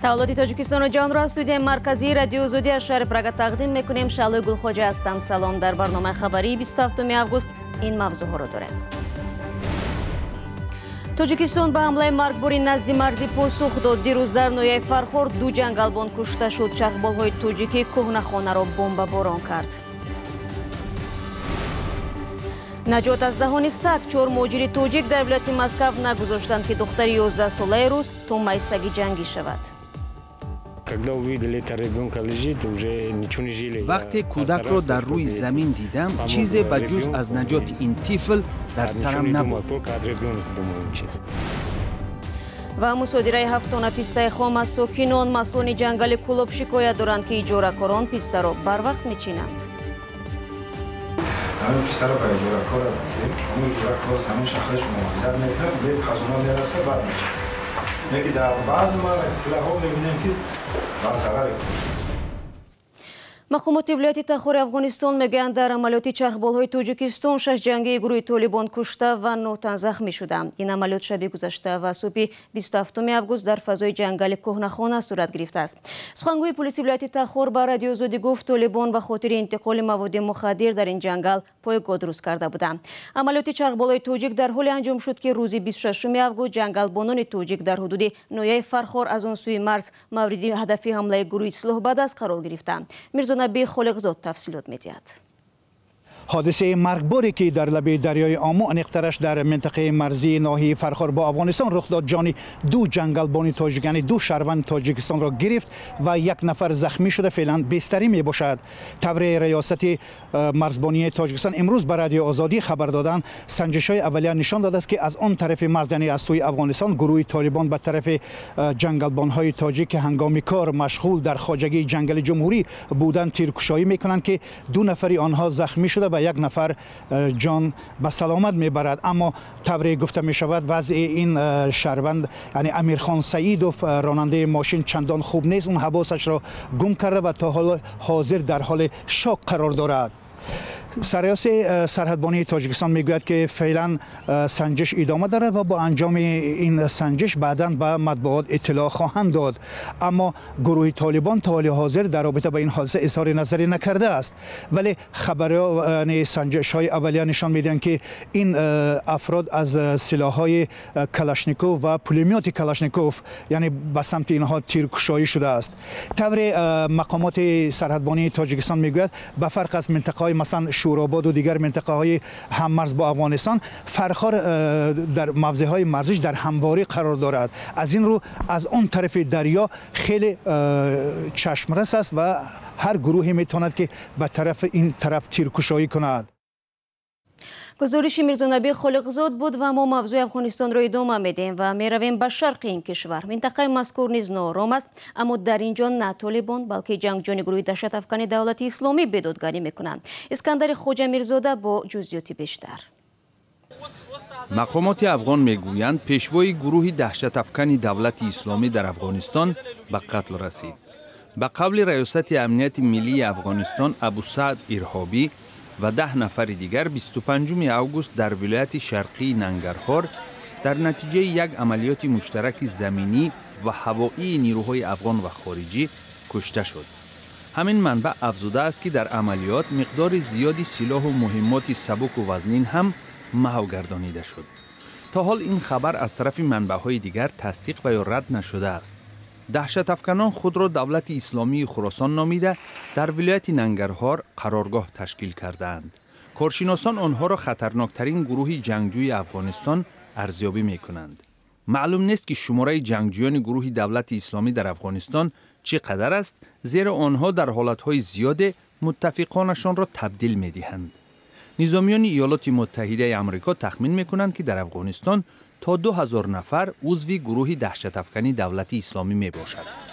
تولد تاجیکستان و جان را استودیوی مرکزی رادیو زودی از شهر پراگ تقدیم میکنیم. شعله گلخواجه هستم. سلام. در برنامه خبری 27 آگوست این موضوع ها را داریم. تاجیکستان به حمله مرگباری نزد مرزی پاسخ داد. دیروز در نویای فرخور 2 جنگلبان کشته شد. چرخبال‌های تاجیکی کهنه‌خانه را بمباران کرد. نجات از دهان سگ. 4 مهاجر تاجیک در ولایت مسکو نگذاشتند که دختر 11 ساله روز تومه سگ جنگی شود. وقتی کودک را در روی زمین دیدم چیزی بجز از نجات این طفل در سرم نبود. و مصادره 7 تن پیسته خام از ساکنان مسئولان جنگل کلوب شکایت دارند که اجاره‌کاران پیسته را بر وقت میچینند. همین پیسته را برای اجاره‌کار دادیم. همون اجاره‌کار همون شخصش محافظت میکنه، به خزانه میرسه بعد میشه. یکی در بعض مواقع میبینیم که بعض ضرر مقامات ولایت تخار افغانستان میگویند در عملیات چرخبال‌های تاجیکستان 6 جنگی گروه طالبان کشته و 9 تن زخمی شدند. این عملیات شب گذشته و صبح 27 آگوست در فضای جنگل کهنه‌خانه صورت گرفته است. سخنگوی پلیس ولایت تخار به رادیو زودی گفت طالبان به خاطر انتقال مواد مخدر در این جنگل پایگاه درست کرده بودند. عملیات چرخبال‌های تاجیک در حالی انجام شد که روز 26 آگوست جنگلبانان تاجیک در حدود نویای فرخور از آن سوی مرز مورد هدف حمله گروه اصلاح بعد قرار گرفتند. نبی خالقزاد تفصیلات می‌دهد. حادثه مرگباری که در لبه دریای آمو انقطارش در منطقه مرزی ناحیه فرخار با افغانستان رخ داد جان 2 جنگلبان تاجیک یعنی 2 شهروند تاجیکستان را گرفت و 1 نفر زخمی شده فعلا بستری می باشد. طور ریاست مرزبانی تاجیکستان امروز به رادیو آزادی خبر دادند سنجش‌های اولیه نشان داده است که از آن طرف مرز یعنی از سوی افغانستان گروه طالبان به طرف جنگلبان‌های تاجیک هنگامی کار مشغول در خواجگی جنگل جمهوری بودند تیرکشایی می‌کنند که 2 نفری آنها زخمی شده و 1 نفر جان به سلامت میبرد. اما طوری گفته می شود وضع این شهروند یعنی امیرخان سعیدوف راننده ماشین چندان خوب نیست. اون حواسش را گم کرده و تا حال حاضر در حال شاک قرار دارد. سرایاس سرحدبانی تاجیکستان میگوید که فعلا سنجش ادامه دارد و با انجام این سنجش بعداً به مطبوعات اطلاع خواهند داد. اما گروه طالبان تا حال حاضر در رابطه با این حادثه اظهار نظری نکرده است، ولی خبرهای سنجش های اولیه نشان میدهند که این افراد از سلاح‌های کلاشنیکوف و پولمیات کلاشنیکوف یعنی به سمت اینها تیرکشایی شده است. طور مقامات سرحدبانی تاجیکستان میگوید به فرق از منطقه‌های مثلا شوراباد و دیگر منطقه های هممرز با افغانستان فرخار در موضع‌های مرزیش در همواری قرار دارد. از این رو از اون طرف دریا خیلی چشمرس است و هر گروهی میتواند که به طرف این طرف تیرکشایی کند. گزارش میرزانبی خالقزاد بود و ما موضوع افغانستان را ادامه میدیم و میرویم به شرق این کشور. منطقه مذکور نیز ناآرام است، اما در اینجا نه طالبان بلکه جنگجویان گروه دهشت افکن دولت اسلامی بدادگری میکنند. اسکندر خوجا میرزاده با جزئیات بیشتر. مقامات افغان میگویند پیشوای گروه دهشت افکن دولت اسلامی در افغانستان به قتل رسید. به قول ریاست امنیت ملی افغانستان ابو سعد ارهابی و 10 نفر دیگر 25 آگوست در ولایت شرقی ننگرهار در نتیجه یک عملیات مشترک زمینی و هوایی نیروهای افغان و خارجی کشته شد. همین منبع افزوده است که در عملیات مقدار زیادی سلاح و مهمات سبک و وزنین هم محو گردانیده شد. تا حال این خبر از طرف منبع‌های دیگر تصدیق و یا رد نشده است. دهشت افکنان خود را دولت اسلامی خراسان نامیده در ولایت ننگرهار قرارگاه تشکیل کردند. کارشناسان آنها را خطرناکترین گروه جنگجوی افغانستان ارزیابی می کنند. معلوم نیست که شماره جنگجویان گروه دولت اسلامی در افغانستان چقدر است، زیرا آنها در حالتهای زیاد متفقانشان را تبدیل می دهند. نظامیان ایالات متحده آمریکا تخمین می کنند که در افغانستان تا 2000 نفر عضو گروه دهشت افکنی دولت اسلامی می باشد.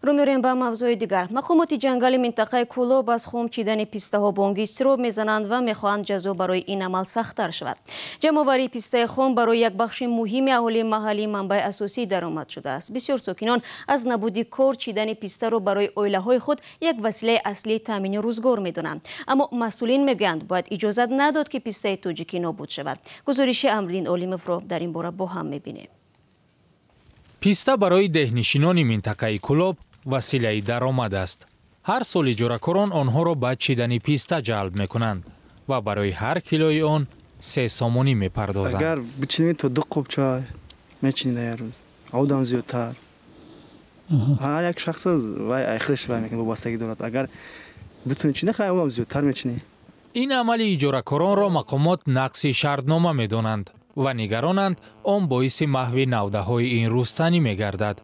رو میریم به موضوع دیگر. مقامات جنگل منطقه کلوب از خام چیدن پیسته ها بانگی استراب میزنند و میخواهند جزا برای این عمل سخت‌تر شود. جمع‌آوری پیسته خام برای یک بخش مهم اهالی محلی منبع اساسی درآمد شده است. بسیار ساکنان از نبود کار چیدن پیسته را برای عائله‌های خود یک وسیله اصلی تامین روزگار میدانند. اما مسئولین میگویند باید اجازه نداد که پیسته تاجیکی نابود شود. گزارش امرین علیمov را در این باره با هم میبینیم. писта барои деҳнишинони минтақаи Кулоб василаи даромад аст. ҳар сол иҷоракорон онҳоро ба чидани писта ҷалб мекунанд ва барои ҳар килои он 3 сомонӣ мепардозанд. агар бичинем то 2 қоб чай мечинем дар рӯз, одам зиёдтар. ҳар як шахс вай айхлаш вай мекунад, вобастагӣ дорад. агар бутуни чине хай одам зиёдтар мечинем. ин амали иҷоракоронро мақомот нақси шартнома медонанд ва нигаронанд он боиси маҳви навдаҳои ин рӯстанӣ мегардад.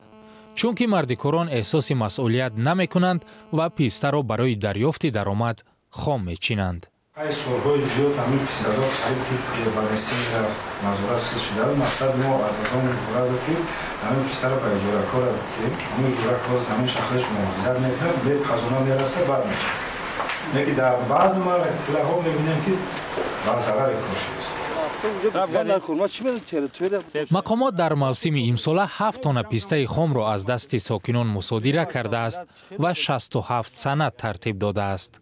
чунки мардикорон эҳсоси масъулият намекунанд ва пистаро барои дарёфти даромад хом мечинанд. ай солҳои зиёд ҳамин пистазо қариб ба дасти назорат шуда. мақсад мо аз он иборат ки ҳамин пистаро ба иҷоракор дем. ҳамин иҷоракор ҳамин шахсаш муҳофизат мекунад, бе қазона мераса бад мешавад. lekin در بعض مراحل می‌بینیم که ضرر کار شده. мақомот дар мавсими имсола 7 тонна пистаи хомро аз дасти сокинон мусодира кардааст ва 67 санад тартиб додааст.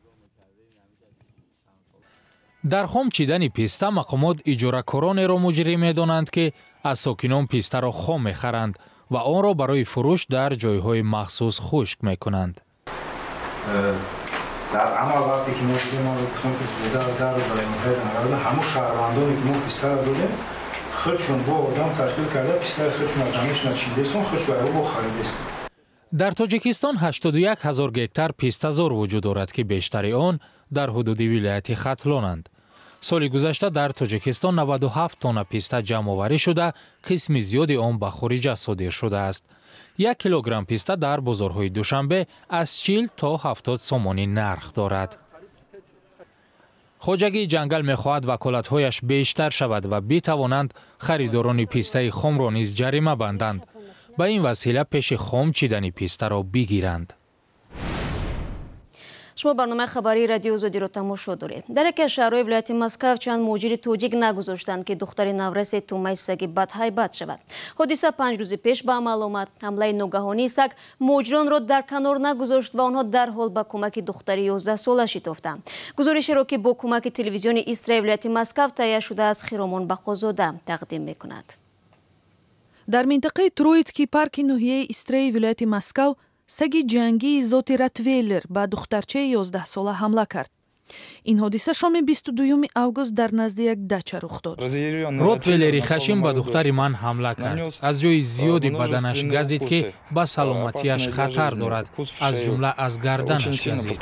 дар хом чидани писта мақомот иҷоракоронеро муҷрӣ медонанд ки аз сокинон пистаро хом мехаранд ва онро барои фурӯш дар ҷойҳои махсус хушк мекунанд. در عمل وقتی که ما که زوده از در رو برای مقید نقرده همون شهروندانی که ما پیسته رو دادیم خودشون با آدم تشکیل کرده پیسته خودشون از همش نچیده سون خودشون با خریده است. дар тоҷикистон 81 000 гектар пистазор вуҷуд дорад ки бештари он дар ҳудуди вилояти хатлонанд. соли гузашта дар тоҷикистон 97 тонна писта ҷамъоварӣ шуда, қисми зиёди он ба хориҷа содир шудааст. 1 килограмм писта дар бозорҳои душанбе аз 40 то 70 сомонӣ нарх дорад. хоҷагии ҷангал мехоҳад ваколатҳояш бештар шавад ва битавонанд харидорони пистаи хомро низ ҷарима банданд. ба ин васила пеши хом чидани пистаро бигиранд. шумо барномаи хабарии радиои озодиро тамошо доред. дар яке аз шаҳрҳои вилояти Москав чанд муҳоҷири тоҷик нагузоштанд ки духтари навраси Тумаи саги бадҳайбат шавад. ҳодиса 5 рӯзи пеш ба амал омад. ҳамлаи ногаҳонии саг муҳоҷиронро дар канор нагузошт ва онҳо дарҳол ба кӯмаки духтари 11-сола шитофтанд. гузоришеро ки бо кӯмаки телевизиони Истраи вилояти Москав таҳия шуда аз Хиромон Бақозода тақдим мекунад. дар минтақаи Троицкий парки ноҳияи Истраи вилояти Москав саги ҷангии зоти Ротвейлер ба духтарчаи 11-сола ҳамла кард. ин ҳодиса шоми 22 август дар назди як дача рух дод. ротвейлери хашим ба духтари ман ҳамла кард. аз ҷои зиёди баданаш газид ки ба саломатиаш хатар дорад, аз ҷумла аз гарданаш газид.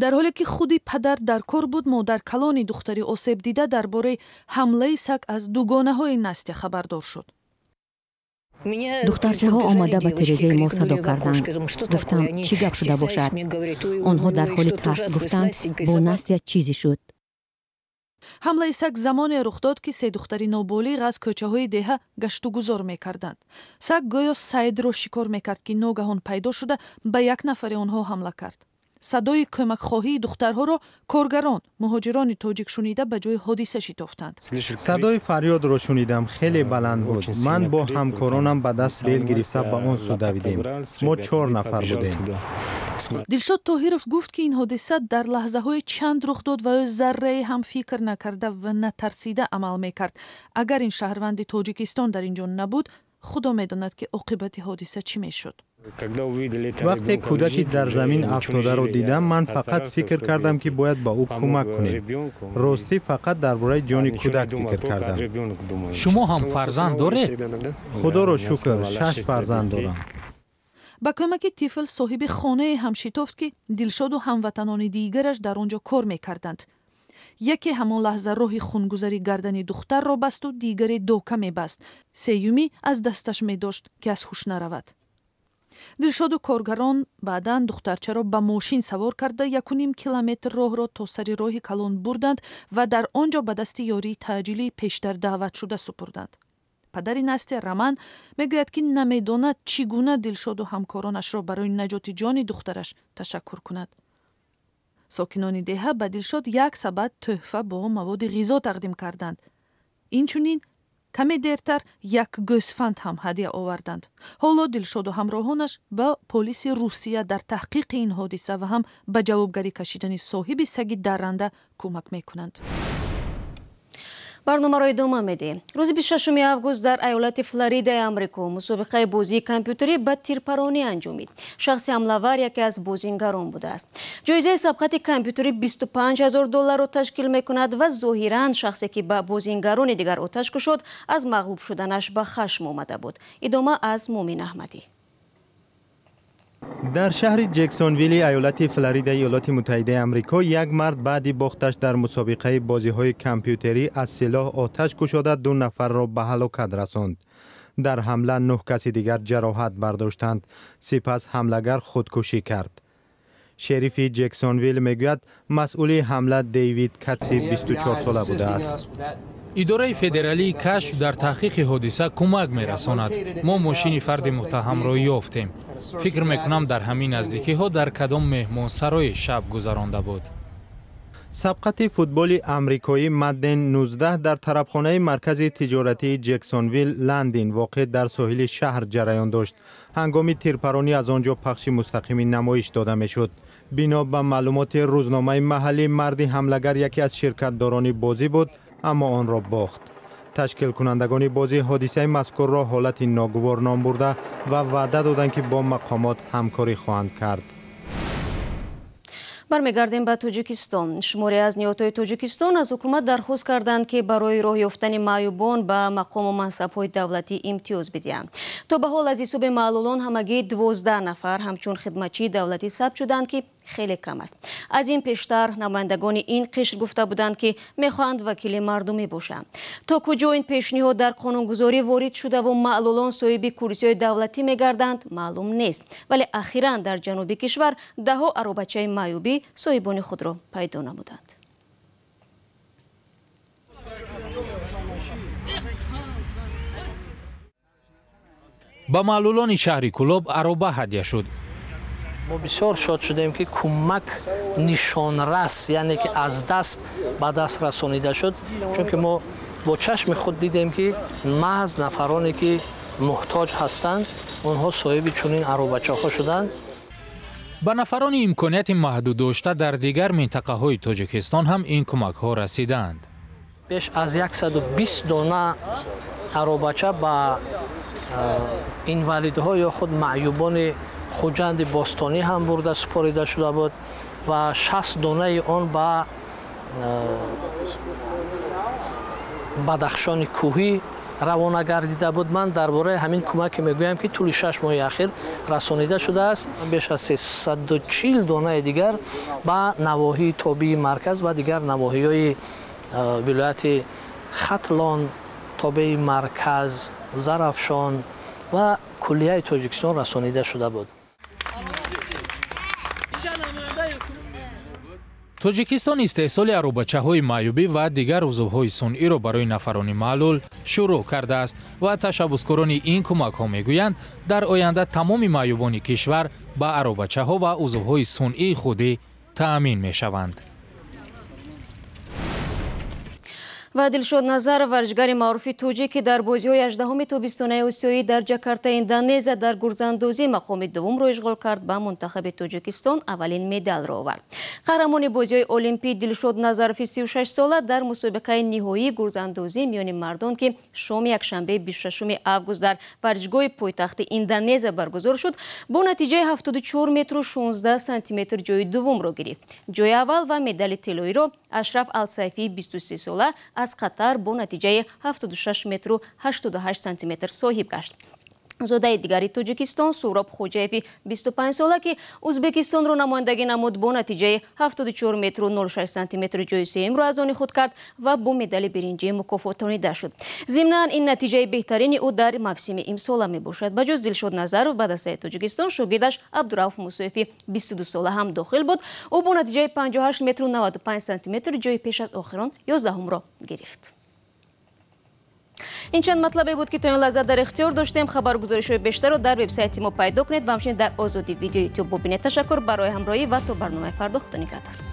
дар ҳоле ки худи падар дар кор буд, модар калони духтари осебдида дар бораи ҳамлаи саг аз дугонаҳои Настя хабардор шуд. духтарчаҳо омада ба тирезаи мо садо карданд. гуфтам чӣ гап шуда бошад. онҳо дар ҳоли тарс гуфтанд бо Настя чизе шуд. ҳамлаи саг замоне рух дод ки се духтари ноболиғ аз кӯчаҳои деҳа гаштугузор мекарданд. саг гӯё Саидро шикор мекард ки ногаҳон пайдо шуда ба як нафари онҳо ҳамла кард. садои кӯмакхоҳии духтарҳоро коргарон, муҳоҷирони тоҷик шунида ба ҷои ҳодиса шитофтанд. садои фарёдро шунидам, хеле баланд буд. ман бо ҳамкоронам ба даст бел гирифта ба он су давидем. мо 4 нафар будем. дилшод Тоҳиров гуфт ки ин ҳодиса дар лаҳзаҳои чанд рух дод ва ӯ заррае ҳам фикр накарда ва натарсида амал мекард. агар ин шаҳрванди Тоҷикистон дар ин ҷо набуд, худо медонад ки оқибати ҳодиса чӣ мешуд. вақте кӯдаки дар замин афтодаро дидам, ман фақат фикр кардам ки бояд ба ӯ кӯмак кунем. ростӣ фақат дар бораи ҷони кӯдак фикр кардам. шумо ҳам фарзанд доред? худоро шукр, 6 фарзанд дорам. ба кӯмаки тифл соҳиби хонае ҳам шитофт ки Дилшоду ҳамватанони дигараш дар он ҷо кор мекарданд. яке ҳамон лаҳза роҳи хунгузари гардани духтарро басту дигаре дока мебаст. сеюми аз дасташ медошт ки аз ҳуш наравад. дилшоду коргарон баъдан духтарчаро ба мошин савор карда 1.5 километр роҳро то сари роҳи калон бурданд ва дар он ҷо ба дасти ёрии таъҷилӣ пештар даъватшуда супурданд. падари Настя Роман мегӯяд ки намедонад чӣ гуна Дилшоду ҳамкоронашро барои наҷоти ҷони духтараш ташаккур кунад. сокинони деҳа ба Дилшод як сабад тӯҳфа бо маводи ғизо тақдим карданд. инчунин каме дертар як гӯсфанд ҳам ҳадия оварданд. ҳоло Дилшоду ҳамроҳонаш ба полиси Русия дар таҳқиқи ин ҳодиса ва ҳам ба ҷавобгарӣ кашидани соҳиби саги дарранда кӯмак мекунанд. برنامه را ادامه میدیم. روز 26 آگوست در ایالت فلوریدای آمریکا مسابقه بازی کامپیوتری به تیرپرانی انجامید. شخص حمله‌آور یکی از بازیگران بوده است. جایزه سبقت کامپیوتری $25,000 را تشکیل میکند و ظاهراً شخصی که به بازیگران دیگر آتش کشید از مغلوب شدنش به خشم آمده بود. ادامه از مومن احمدی. در شهر جکسونویل ایالت فلوریدا ایالات متحده آمریکا یک مرد بعد باختش در مسابقه بازی‌های کامپیوتری از سلاح آتش کشاده 2 نفر را به هلاکت رساند. در حمله 9 کسی دیگر جراحت برداشتند. سپس حمله‌گر خودکشی کرد. شریف جکسونویل میگوید مسئول حمله دیوید کاتسی 24 ساله بوده است. اداره فدرالی کشف در تحقیق حادثه کمک می‌رساند. ما ماشین فرد متهم را یافتیم. فکر میکنم در همین نزدیکی ها در کدام مهمانسرای شب گذرانده بود. سبقت فوتبال آمریکایی مدن 19 در طرفخانه مرکز تجارتی جکسونویل لندین واقع در ساحل شهر جریان داشت. هنگام تیرپرانی از آنجا پخش مستقیم نمایش داده میشد. بنا به معلومات روزنامه محلی مرد حمله‌گر یکی از شرکت‌داران بازی بود اما آن را باخت. تشکیل کنندگان بازی حادثه مذکور را حالت ناگوار نام برده و وعده دادند که با مقامات همکاری خواهند کرد. برمیگردیم به تاجیکستان. شماری از نهادهای تاجیکستان از حکومت درخواست کردند که برای راه یافتن معیوبان به مقام و منصب‌های دولتی امتیاز بدهند. تا به حال از حساب معلولان همگی 12 نفر همچون خدمتچی دولتی ثبت شدند که خیلی کم است. از این پیشتر نمایندگان این قشر گفته بودند که میخواهند وکیل مردمی باشند. تا کجا این پیشنهاد در قانونگذاری وارد شده و معلولان صاحب کرسی‌های دولتی میگردند معلوم نیست. ولی اخیراً در جنوب کشور ده‌ها عروبچه معیوبی صاحبان خود را پیدا نمودند. با معلولان شهر کلوب عروبه هدیه شد. ما بسیار شاد شدیم که کمک نشانرس یعنی که از دست به دست رسانیده شد، چون که ما با چشم خود دیدیم که محض نفرانی که محتاج هستند اونها صاحب چنین عروبچه‌ها شدند. به نفران امکانیت محدود داشته در دیگر منطقه های تاجیکستان هم این کمک ها رسیدند. بیش از 120 دانه عروبچه به اینوالідها یا خود معیوبان خوجند باستانی هم برده سپاریده شده بود و 60 دانه آن به بدخشان کوهی روانه گردیده بود. من درباره همین کمک میگویم که طول 6 ماه اخیر رسانیده شده است. بیش از 340 دانه دیگر به نواحی تابع مرکز و دیگر نواحی‌های ولایت ختلان، تابع مرکز، زرافشان و کلیه تاجیکستان رسانیده شده بود. تاجیکستان استحصال عروبچه‌های معیوبی و دیگر عضوهای صنعی را برای نفران معلول شروع کرده است و تشبثکاران این کمک‌ها میگویند در آینده تمام معیوبان کشور به عروبچه‌ها و عضوهای صنعی خودی تأمین می‌شوند. و دلشاد نظر ورزشگر معروف توجیک که در بازی‌های 18 تابستانه آسیایی در جاکارتا اندونزیا در گرزاندازی مقام دوم را اشغال کرد به منتخب تاجیکستان اولین مدال را آورد. قهرمان بازی‌های المپیک دلشاد نظرف 36 ساله در مسابقه نهایی گرزاندازی میان مردان که شام یکشنبه 26 آگوست در ورزشگاه پایتخت اندونزیا برگزار شد با نتیجه 74 متر و 16 سانتی متر جای دوم را گرفت. جای اول و مدال طلایی را اشرف السیفی 23 ساله از قطر با نتیجه 76 متر و 88 سانتی متر صاحب گشت. زاده دیگری تاجیکستان سهراب خوجایفی 25 ساله که ازبکستان را نمایندگی نمود با نتیجه 74 متر و 06 سانتی متر جای سوم را از آن خود کرد و با مدال برنجی مکافاتانیده شد. ضمناً این نتیجه بهترین او در موسم امسال می باشد. بجز دلشاد نظرов به دسته تاجیکستان شاگردش عبدالرؤف موسویفی 22 ساله هم داخل بود. او با نتیجه 58 متر و 95 سانتی متر جای پیش از آخران 11 را گرفت. این چند مطلبی بود که تا این لحظه در اختیار داشتیم. خبرگزاری‌های بیشتر رو در وبسایت ما پیدا کنید و همچنین در آزادی ویدیو یوتیوب ببینید. تشکر برای همراهی و تا برنامه فردا خدا نگهدار.